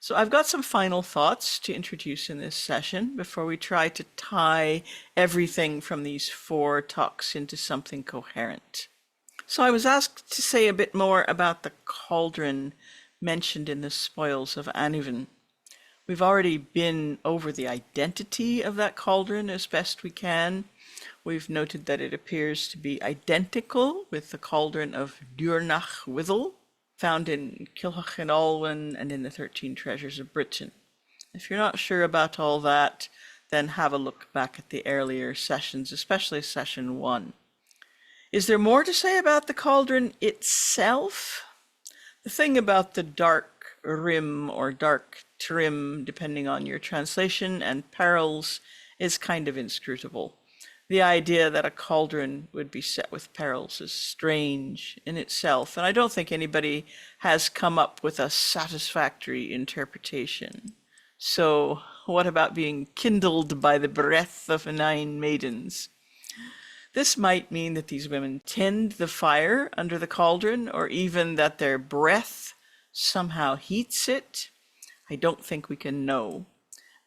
So I've got some final thoughts to introduce in this session before we try to tie everything from these four talks into something coherent. So I was asked to say a bit more about the cauldron mentioned in the Spoils of Aniven. We've already been over the identity of that cauldron as best we can. We've noted that it appears to be identical with the cauldron of Duurnach Withel, found in Kilhach and Alwyn and in the 13 Treasures of Britain. If you're not sure about all that, then have a look back at the earlier sessions, especially session 1. Is there more to say about the cauldron itself? The thing about the dark rim or dark trim, depending on your translation, and perils is kind of inscrutable. The idea that a cauldron would be set with perils is strange in itself, and I don't think anybody has come up with a satisfactory interpretation. So, what about being kindled by the breath of 9 maidens? This might mean that these women tend the fire under the cauldron, or even that their breath somehow heats it. I don't think we can know.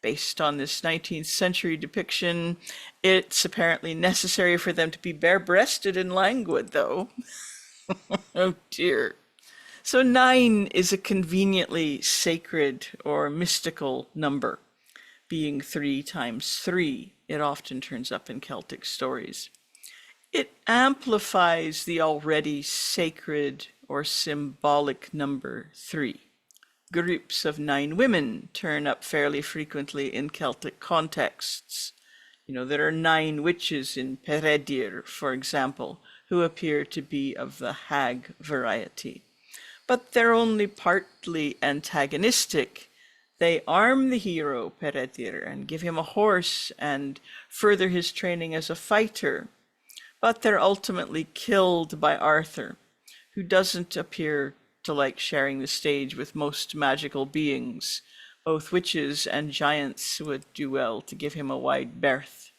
Based on this 19th century depiction, it's apparently necessary for them to be bare-breasted and languid, though. Oh dear. So 9 is a conveniently sacred or mystical number. Being 3 times 3, it often turns up in Celtic stories. It amplifies the already sacred or symbolic number 3. Groups of 9 women turn up fairly frequently in Celtic contexts. There are 9 witches in Peredur, for example, who appear to be of the hag variety. But they're only partly antagonistic. They arm the hero, Peredur, and give him a horse and further his training as a fighter. But they're ultimately killed by Arthur, who doesn't appear to like sharing the stage with most magical beings. Both witches and giants would do well to give him a wide berth.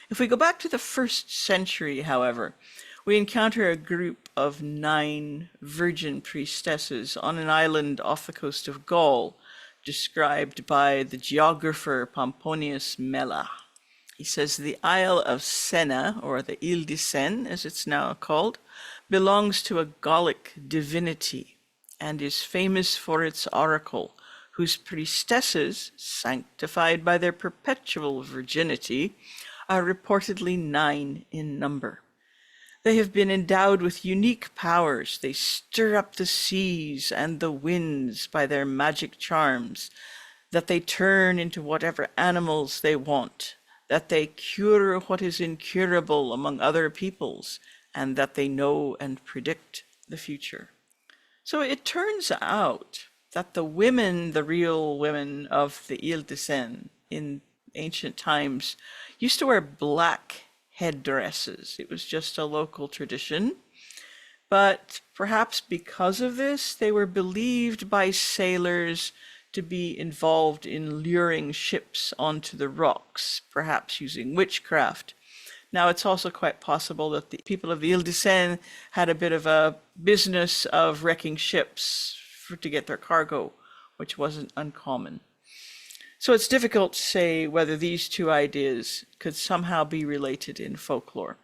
If we go back to the 1st century, however, we encounter a group of 9 virgin priestesses on an island off the coast of Gaul, described by the geographer Pomponius Mela. He says the Isle of Senna, or the Ile de Seine, as it's now called, belongs to a Gallic divinity and is famous for its oracle, whose priestesses, sanctified by their perpetual virginity, are reportedly 9 in number. They have been endowed with unique powers. They stir up the seas and the winds by their magic charms, that they turn into whatever animals they want, that they cure what is incurable among other peoples, and that they know and predict the future. So it turns out that the women, the real women of the Ile de Seine in ancient times, used to wear black headdresses. It was just a local tradition. But perhaps because of this, they were believed by sailors to be involved in luring ships onto the rocks, perhaps using witchcraft. Now, it's also quite possible that the people of the Ile de Seine had a bit of a business of wrecking ships to get their cargo, which wasn't uncommon. So it's difficult to say whether these two ideas could somehow be related in folklore.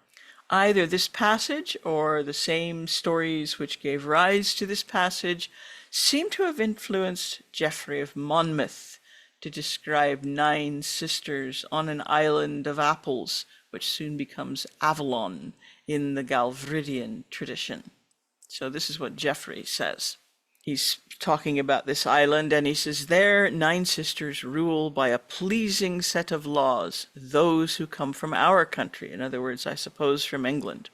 Either this passage or the same stories which gave rise to this passage seem to have influenced Geoffrey of Monmouth to describe 9 sisters on an island of apples, which soon becomes Avalon in the Galvridian tradition. So this is what Geoffrey says. He's talking about this island, and he says, there 9 sisters rule by a pleasing set of laws, those who come from our country, in other words, I suppose from England.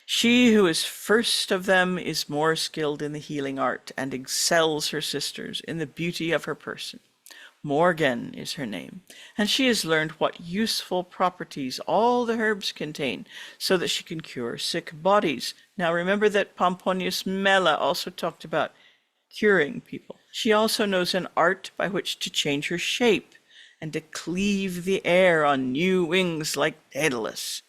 She who is first of them is more skilled in the healing art, and excels her sisters in the beauty of her person. Morgan is her name, and she has learned what useful properties all the herbs contain, so that she can cure sick bodies. Now remember that Pomponius Mela also talked about curing people. She also knows an art by which to change her shape, and to cleave the air on new wings like Daedalus.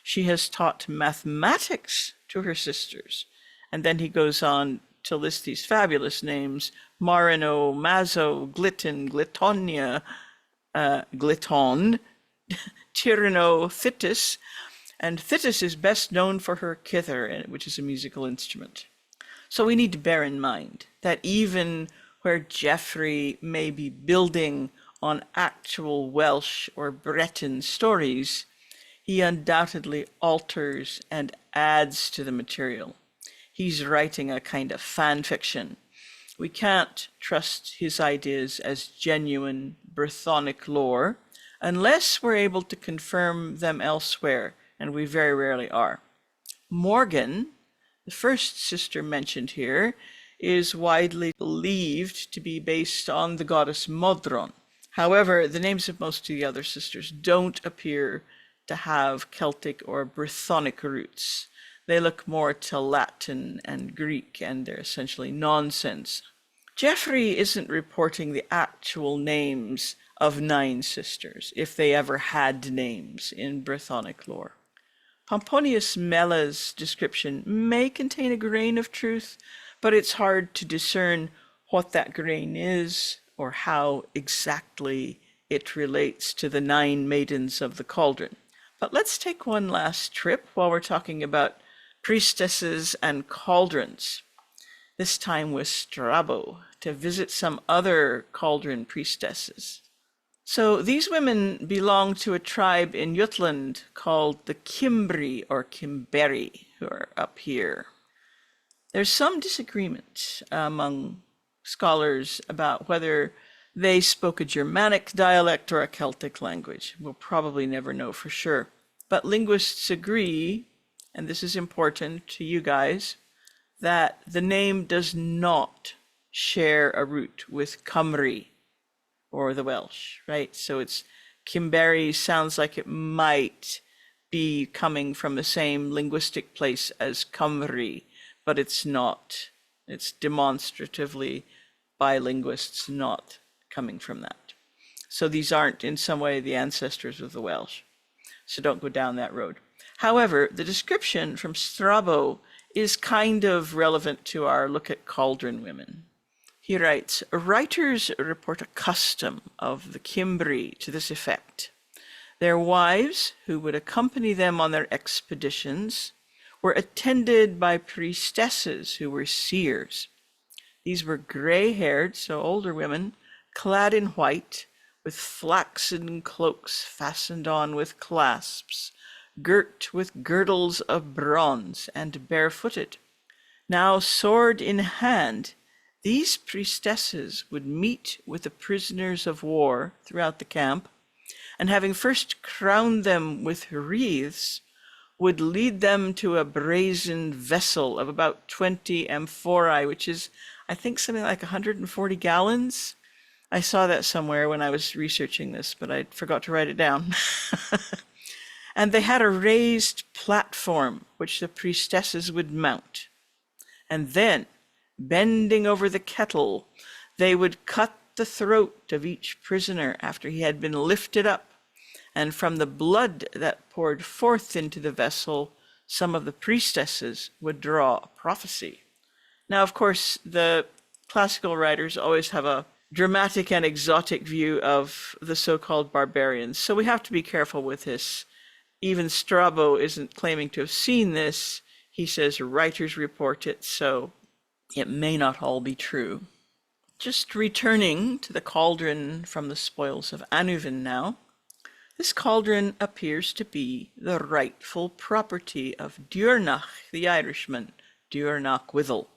She has taught mathematics to her sisters. And then he goes on to list these fabulous names: Marino, Mazo, Gliton, Glitonia, Gliton, Tyranno, Thitis, and Thitis is best known for her cither, which is a musical instrument. So we need to bear in mind that even where Geoffrey may be building on actual Welsh or Breton stories, he undoubtedly alters and adds to the material. He's writing a kind of fan fiction. We can't trust his ideas as genuine Brythonic lore unless we're able to confirm them elsewhere, and we very rarely are. Morgan, the first sister mentioned here, is widely believed to be based on the goddess Modron. However, the names of most of the other sisters don't appear to have Celtic or Brythonic roots. They look more to Latin and Greek, and they're essentially nonsense. Geoffrey isn't reporting the actual names of 9 sisters, if they ever had names in Brythonic lore. Pomponius Mela's description may contain a grain of truth, but it's hard to discern what that grain is or how exactly it relates to the 9 maidens of the Cauldron. But let's take one last trip while we're talking about priestesses and cauldrons, this time with Strabo, to visit some other cauldron priestesses. So these women belong to a tribe in Jutland called the Cimbri or Cimberi, who are up here. There's some disagreement among scholars about whether they spoke a Germanic dialect or a Celtic language. We'll probably never know for sure. But linguists agree, and this is important to you guys, that the name does not share a root with Cymru or the Welsh, right? So it's Cimberi sounds like it might be coming from the same linguistic place as Cymru, but it's not. It's demonstratively by linguists not coming from that. So these aren't in some way the ancestors of the Welsh. So don't go down that road. However, the description from Strabo is kind of relevant to our look at cauldron women. He writes, writers report a custom of the Cimbri to this effect. Their wives, who would accompany them on their expeditions, were attended by priestesses who were seers. These were gray-haired, so older women, clad in white, with flaxen cloaks fastened on with clasps, girt with girdles of bronze, and barefooted. Now, sword in hand, these priestesses would meet with the prisoners of war throughout the camp, and having first crowned them with wreaths, would lead them to a brazen vessel of about 20 amphorae, which is, I think, something like 140 gallons. I saw that somewhere when I was researching this, but I forgot to write it down. And they had a raised platform which the priestesses would mount. And then, bending over the kettle, they would cut the throat of each prisoner after he had been lifted up, and from the blood that poured forth into the vessel, some of the priestesses would draw a prophecy. Now, of course, the classical writers always have a dramatic and exotic view of the so-called barbarians, so we have to be careful with this. Even Strabo isn't claiming to have seen this. He says writers report it, so it may not all be true. Just returning to the cauldron from the spoils of Annuvin now, this cauldron appears to be the rightful property of Diurnach, the Irishman, Diurnach Withel.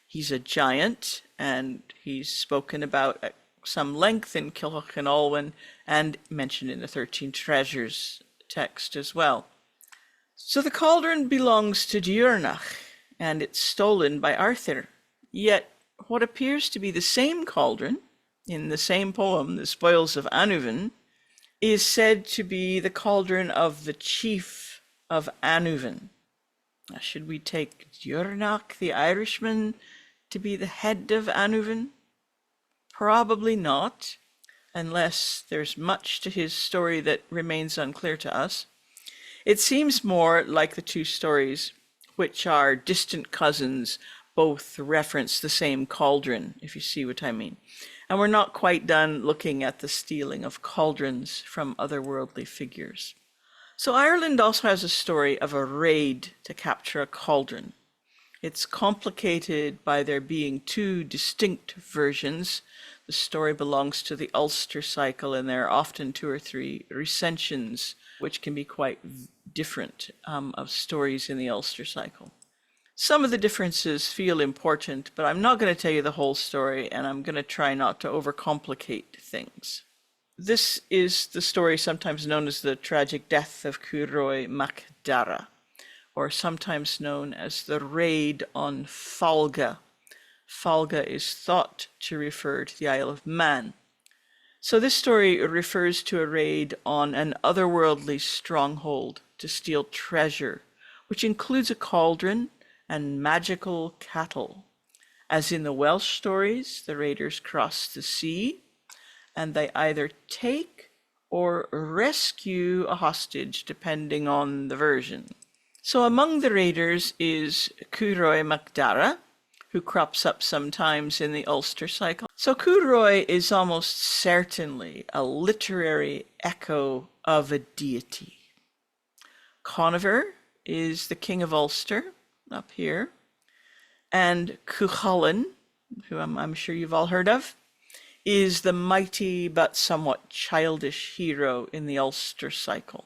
He's a giant, and he's spoken about at some length in Cilhwch and Olwen, and mentioned in the 13 Treasures text as well. So the cauldron belongs to Diurnach, and it's stolen by Arthur. Yet what appears to be the same cauldron, in the same poem, The Spoils of Annuvin, is said to be the cauldron of the chief of Annuvin. Now, should we take Diurnach, the Irishman, to be the head of Annuvin? Probably not, unless there's much to his story that remains unclear to us. It seems more like the two stories, which are distant cousins both reference the same cauldron, if you see what I mean. And we're not quite done looking at the stealing of cauldrons from otherworldly figures. So Ireland also has a story of a raid to capture a cauldron. It's complicated by there being two distinct versions. The story belongs to the Ulster cycle, and there are often two or three recensions, which can be quite different of stories in the Ulster cycle. Some of the differences feel important, but I'm not going to tell you the whole story, and I'm going to try not to overcomplicate things. This is the story sometimes known as the tragic death of Curoy Mac Dara, or sometimes known as the raid on Falga. Falga is thought to refer to the Isle of Man. So this story refers to a raid on an otherworldly stronghold to steal treasure, which includes a cauldron and magical cattle. As in the Welsh stories, the raiders cross the sea, and they either take or rescue a hostage, depending on the version. So among the raiders is Curoy Mac Dara, who crops up sometimes in the Ulster cycle. So Curoy is almost certainly a literary echo of a deity. Conover is the king of Ulster, up here, and Cuchulainn, who I'm sure you've all heard of, is the mighty but somewhat childish hero in the Ulster cycle.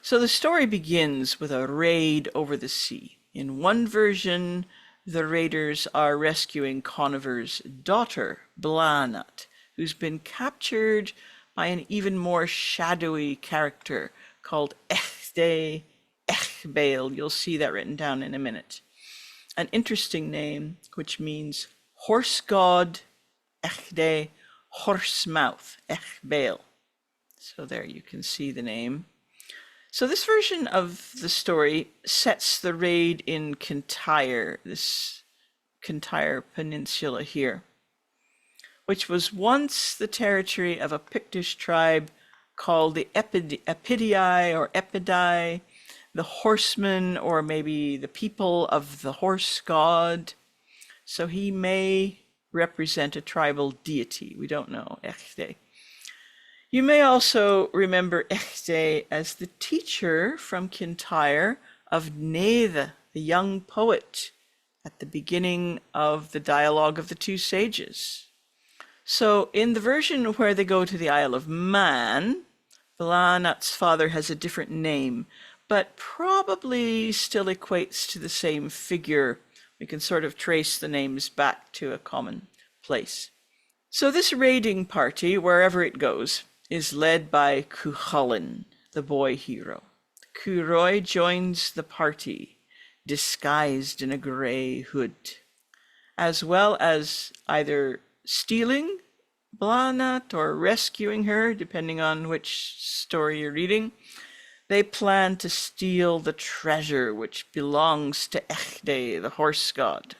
So the story begins with a raid over the sea. In one version, the raiders are rescuing Conover's daughter, Bláthnat, who's been captured by an even more shadowy character called Echde Echbail. You'll see that written down in a minute. An interesting name, which means horse god, Echde, horse mouth, Echbail. So there you can see the name. So this version of the story sets the raid in Kintyre, this Kintyre Peninsula here, which was once the territory of a Pictish tribe called the Epidii or Epidii, the horsemen, or maybe the people of the horse god. So he may represent a tribal deity. We don't know, Echde. You may also remember Echde as the teacher from Kintyre of Naoidh, the young poet, at the beginning of the dialogue of the two sages. So in the version where they go to the Isle of Man, Bláthnat's father has a different name, but probably still equates to the same figure. We can sort of trace the names back to a common place. So this raiding party, wherever it goes, is led by Cuchulainn, the boy hero. Curoy joins the party, disguised in a grey hood. As well as either stealing Bláthnat or rescuing her, depending on which story you're reading, they plan to steal the treasure which belongs to Echde, the horse god.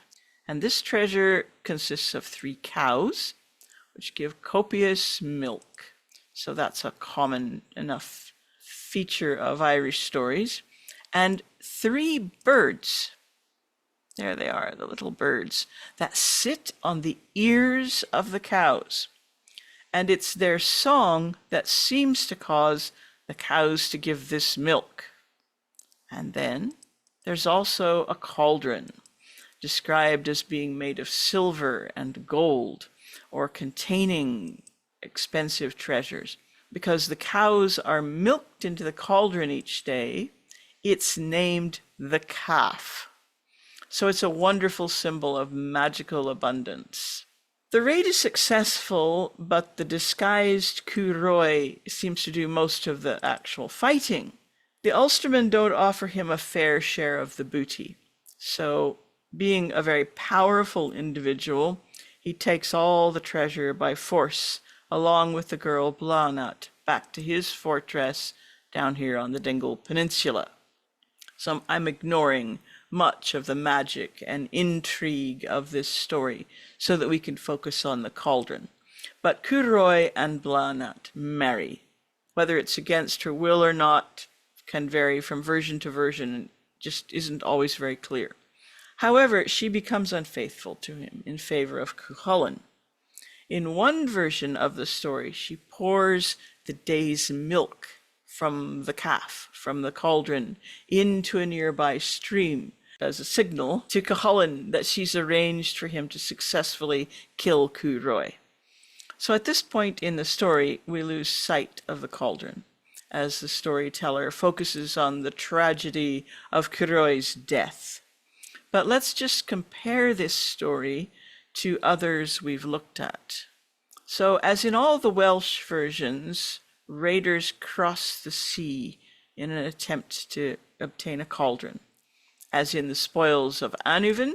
And this treasure consists of 3 cows, which give copious milk. So that's a common enough feature of Irish stories. And 3 birds, there they are, the little birds, that sit on the ears of the cows. And it's their song that seems to cause the cows to give this milk. And then there's also a cauldron, described as being made of silver and gold, or containing expensive treasures. Because the cows are milked into the cauldron each day, it's named the calf. So it's a wonderful symbol of magical abundance. The raid is successful, but the disguised Curoy seems to do most of the actual fighting. The Ulstermen don't offer him a fair share of the booty. So, being a very powerful individual, he takes all the treasure by force, along with the girl Bláthnat, back to his fortress down here on the Dingle Peninsula. So I'm ignoring much of the magic and intrigue of this story so that we can focus on the cauldron. But Curoy and Bláthnat marry. Whether it's against her will or not can vary from version to version and just isn't always very clear. However, she becomes unfaithful to him in favor of Cuchulainn. In one version of the story, she pours the day's milk from the calf, from the cauldron, into a nearby stream as a signal to Cuchulainn that she's arranged for him to successfully kill Curoi. So at this point in the story, we lose sight of the cauldron as the storyteller focuses on the tragedy of Curoi's death. But let's just compare this story to others we've looked at. So, as in all the Welsh versions, raiders cross the sea in an attempt to obtain a cauldron. As in the spoils of Annúbin,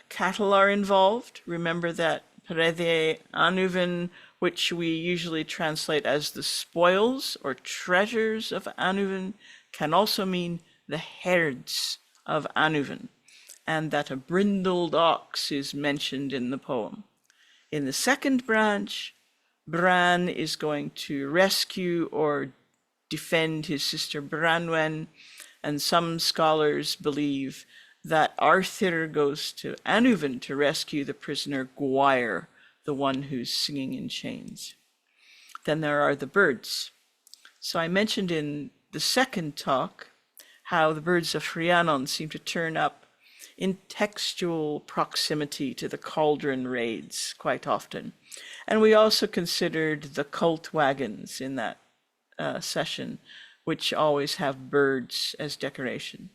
cattle are involved. Remember that Peredde Annúbin, which we usually translate as the spoils or treasures of Annúbin, can also mean the herds of Annúbin, and that a brindled ox is mentioned in the poem. In the second branch, Bran is going to rescue or defend his sister Branwen, and some scholars believe that Arthur goes to Annúbin to rescue the prisoner Gwair, the one who's singing in chains. Then there are the birds. So I mentioned in the second talk how the birds of Rhiannon seem to turn up in textual proximity to the cauldron raids quite often. And we also considered the cult wagons in that session, which always have birds as decoration.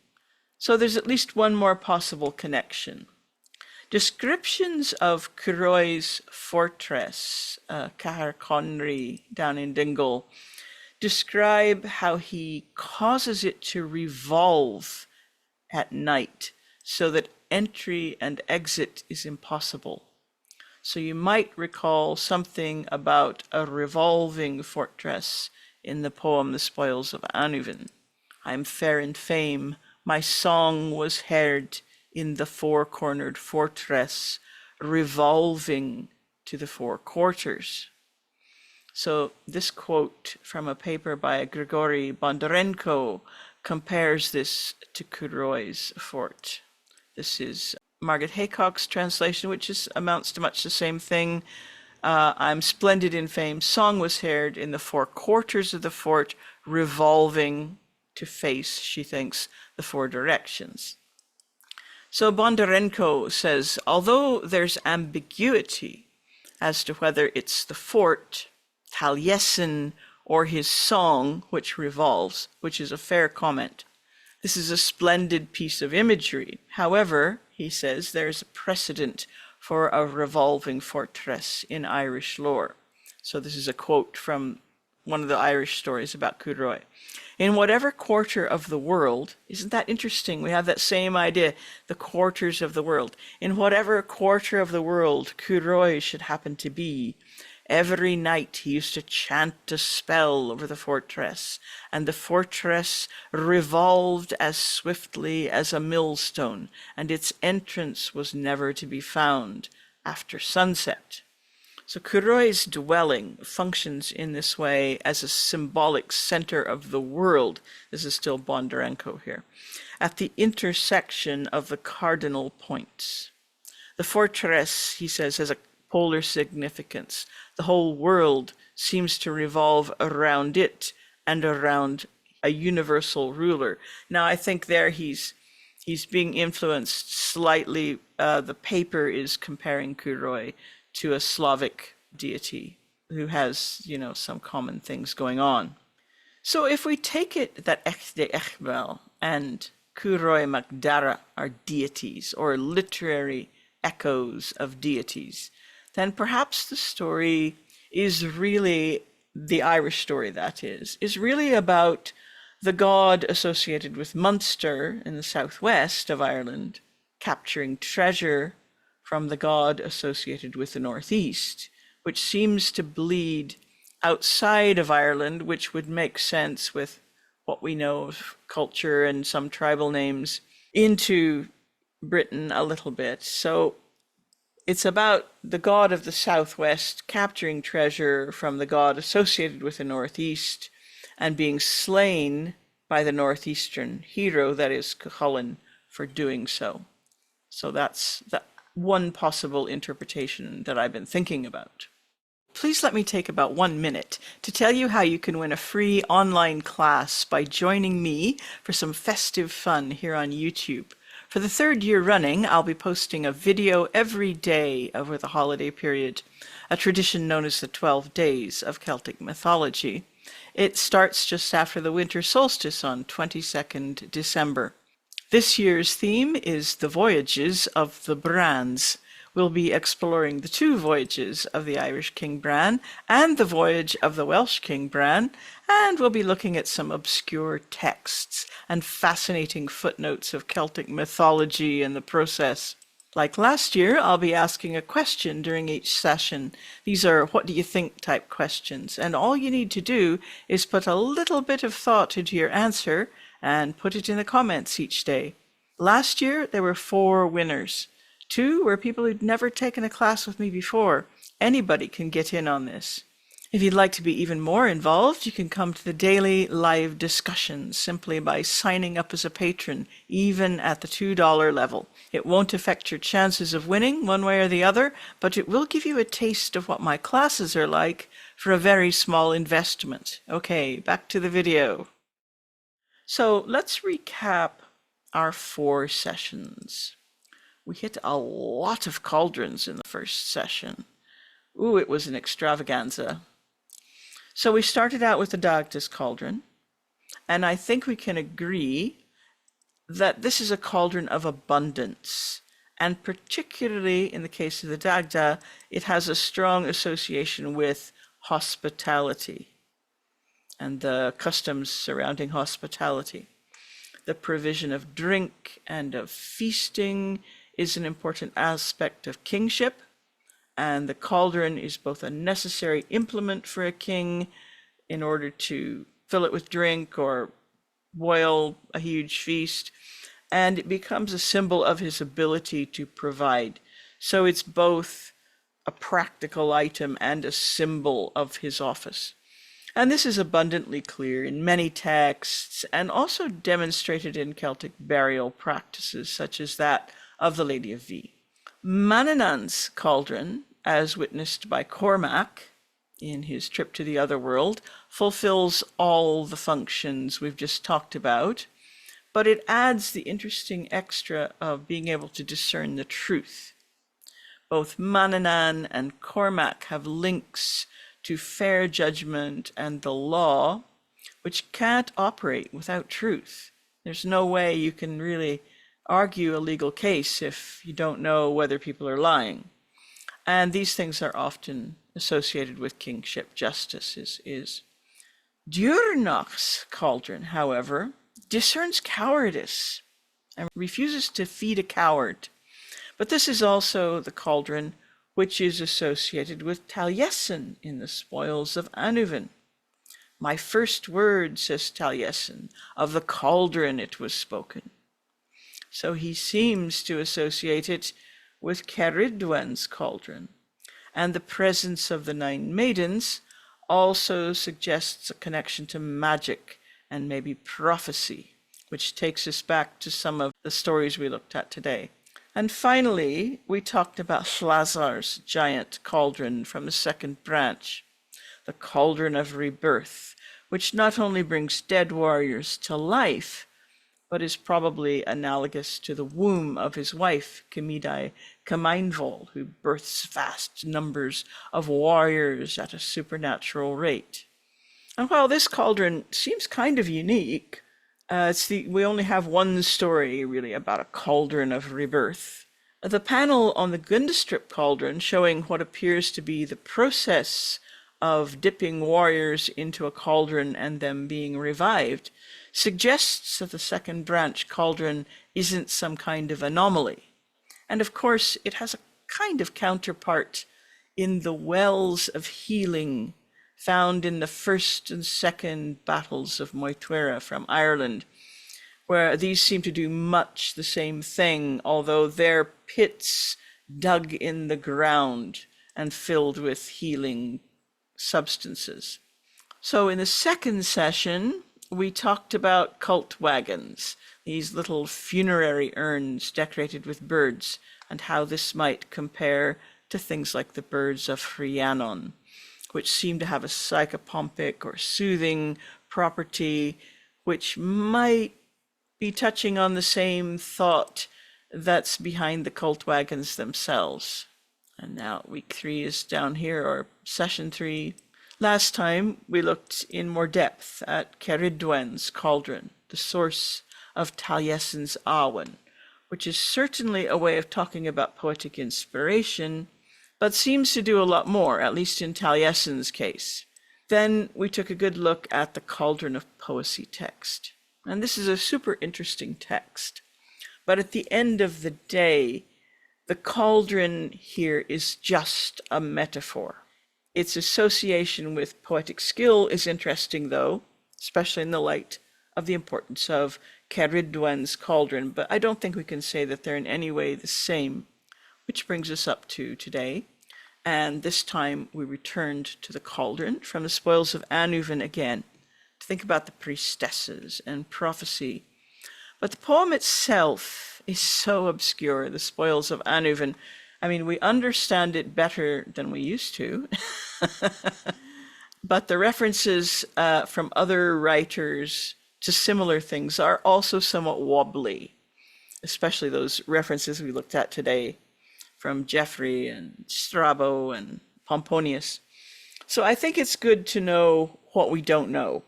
So there's at least one more possible connection. Descriptions of Curoi's fortress, Caer Conry, down in Dingle, describe how he causes it to revolve at night so that entry and exit is impossible. So you might recall something about a revolving fortress in the poem The Spoils of Annúbin. I'm fair in fame, my song was heard in the four-cornered fortress, revolving to the four quarters. So this quote from a paper by Grigory Bondarenko compares this to Curoi's fort. This is Margaret Haycock's translation, which amounts to much the same thing. I'm splendid in fame, song was heard in the four quarters of the fort, revolving to face, she thinks, the four directions. So Bondarenko says, although there's ambiguity as to whether it's the fort, Taliesin, or his song, which revolves, which is a fair comment, this is a splendid piece of imagery. However, he says, there's a precedent for a revolving fortress in Irish lore. So this is a quote from one of the Irish stories about Curoi. In whatever quarter of the world, isn't that interesting? We have that same idea, the quarters of the world. In whatever quarter of the world Curoi should happen to be, every night he used to chant a spell over the fortress, and the fortress revolved as swiftly as a millstone, and its entrance was never to be found after sunset. So Curoi's dwelling functions in this way as a symbolic center of the world. This is still Bondarenko here, at the intersection of the cardinal points. The fortress, he says, has a polar significance. The whole world seems to revolve around it and around a universal ruler. Now, I think there he's being influenced slightly. The paper is comparing Curoi to a Slavic deity who has, some common things going on. So if we take it that Echde Echbel and Curoi Macdara are deities or literary echoes of deities, then perhaps the story is really, the Irish story that is really about the god associated with Munster in the southwest of Ireland capturing treasure from the god associated with the northeast, which seems to bleed outside of Ireland, which would make sense with what we know of culture and some tribal names, into Britain a little bit. So it's about the god of the southwest capturing treasure from the god associated with the northeast and being slain by the northeastern hero, that is Cuchulainn, for doing so. So that's the one possible interpretation that I've been thinking about. Please let me take about 1 minute to tell you how you can win a free online class by joining me for some festive fun here on YouTube. For the 3rd year running, I'll be posting a video every day over the holiday period, a tradition known as the 12 Days of Celtic Mythology. It starts just after the winter solstice on 22nd December. This year's theme is the voyages of the Brans. We'll be exploring the 2 voyages of the Irish King Bran and the voyage of the Welsh King Bran, and we'll be looking at some obscure texts and fascinating footnotes of Celtic mythology in the process. Like last year, I'll be asking a question during each session. These are what do you think type questions, and all you need to do is put a little bit of thought into your answer and put it in the comments each day. Last year, there were 4 winners. 2 were people who'd never taken a class with me before. Anybody can get in on this. If you'd like to be even more involved, you can come to the daily live discussions simply by signing up as a patron, even at the $2 level. It won't affect your chances of winning one way or the other, but it will give you a taste of what my classes are like for a very small investment. Okay, back to the video. So let's recap our 4 sessions. We hit a lot of cauldrons in the first session. Ooh, it was an extravaganza. So we started out with the Dagda's cauldron, and I think we can agree that this is a cauldron of abundance, and particularly in the case of the Dagda, it has a strong association with hospitality and the customs surrounding hospitality. The provision of drink and of feasting is an important aspect of kingship, and the cauldron is both a necessary implement for a king in order to fill it with drink or boil a huge feast, and it becomes a symbol of his ability to provide. So it's both a practical item and a symbol of his office. And this is abundantly clear in many texts and also demonstrated in Celtic burial practices such as that of the Lady of Vie. Manannán's cauldron, as witnessed by Cormac in his trip to the other world, fulfills all the functions we've just talked about, but it adds the interesting extra of being able to discern the truth. Both Manannán and Cormac have links to fair judgment and the law, which can't operate without truth. There's no way you can really argue a legal case if you don't know whether people are lying. And these things are often associated with kingship. Justice is. Diurnach's cauldron, however, discerns cowardice and refuses to feed a coward. But this is also the cauldron which is associated with Taliesin in the spoils of Annuvin. My first word, says Taliesin, of the cauldron it was spoken. So he seems to associate it with Ceridwen's cauldron. And the presence of the 9 maidens also suggests a connection to magic and maybe prophecy, which takes us back to some of the stories we looked at today. And finally, we talked about Hlazar's giant cauldron from the 2nd branch, the cauldron of rebirth, which not only brings dead warriors to life, but is probably analogous to the womb of his wife, Cemidai Camainvol, who births vast numbers of warriors at a supernatural rate. And while this cauldron seems kind of unique, we only have one story really about a cauldron of rebirth. The panel on the Gundestrup cauldron showing what appears to be the process of dipping warriors into a cauldron and them being revived suggests that the 2nd branch cauldron isn't some kind of anomaly. And of course, it has a kind of counterpart in the wells of healing found in the 1st and 2nd battles of Moytuera from Ireland, where these seem to do much the same thing, although they're pits dug in the ground and filled with healing substances. So in the 2nd session, we talked about cult wagons, these little funerary urns decorated with birds, and how this might compare to things like the birds of Rhiannon, which seem to have a psychopompic or soothing property, which might be touching on the same thought that's behind the cult wagons themselves. And now week 3 is down here, or session 3. Last time we looked in more depth at Ceridwen's Cauldron, the source of Taliesin's Awen, which is certainly a way of talking about poetic inspiration, but seems to do a lot more, at least in Taliesin's case. Then we took a good look at the Cauldron of Poesy text. And this is a super interesting text. But at the end of the day, the cauldron here is just a metaphor. Its association with poetic skill is interesting, though, especially in the light of the importance of Ceridwen's Cauldron, but I don't think we can say that they're in any way the same, which brings us up to today. And this time we returned to the cauldron from the spoils of Annuvin again, to think about the priestesses and prophecy. But the poem itself is so obscure, the spoils of Annuvin. I mean, we understand it better than we used to. But the references from other writers to similar things are also somewhat wobbly, especially those references we looked at today from Geoffrey and Strabo and Pomponius. So I think it's good to know what we don't know,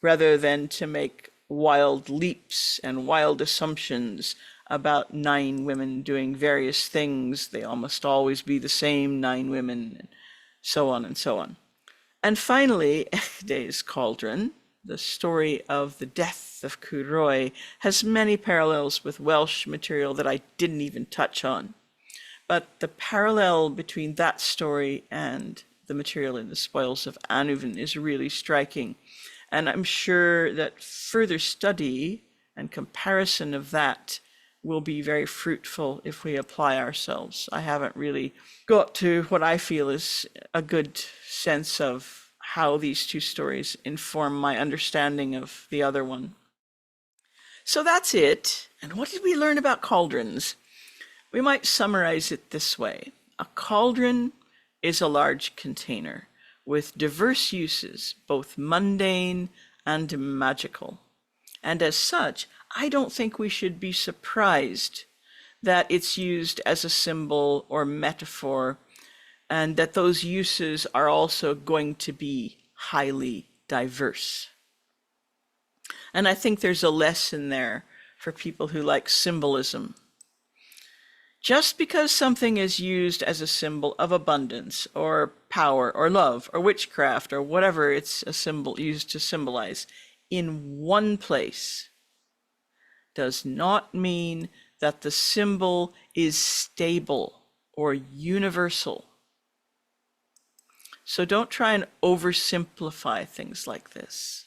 rather than to make wild leaps and wild assumptions about 9 women doing various things. They almost always be the same 9 women, and so on and so on. And finally, Ecgthe's Cauldron, the story of the death of Curoy, has many parallels with Welsh material that I didn't even touch on. But the parallel between that story and the material in the spoils of Annuvin is really striking. And I'm sure that further study and comparison of that will be very fruitful if we apply ourselves. I haven't really got to what I feel is a good sense of how these 2 stories inform my understanding of the other one. So that's it. And what did we learn about cauldrons? We might summarize it this way. A cauldron is a large container with diverse uses, both mundane and magical. And as such, I don't think we should be surprised that it's used as a symbol or metaphor, and that those uses are also going to be highly diverse. And I think there's a lesson there for people who like symbolism. Just because something is used as a symbol of abundance or power or love or witchcraft or whatever it's a symbol used to symbolize in one place does not mean that the symbol is stable or universal. So don't try and oversimplify things like this.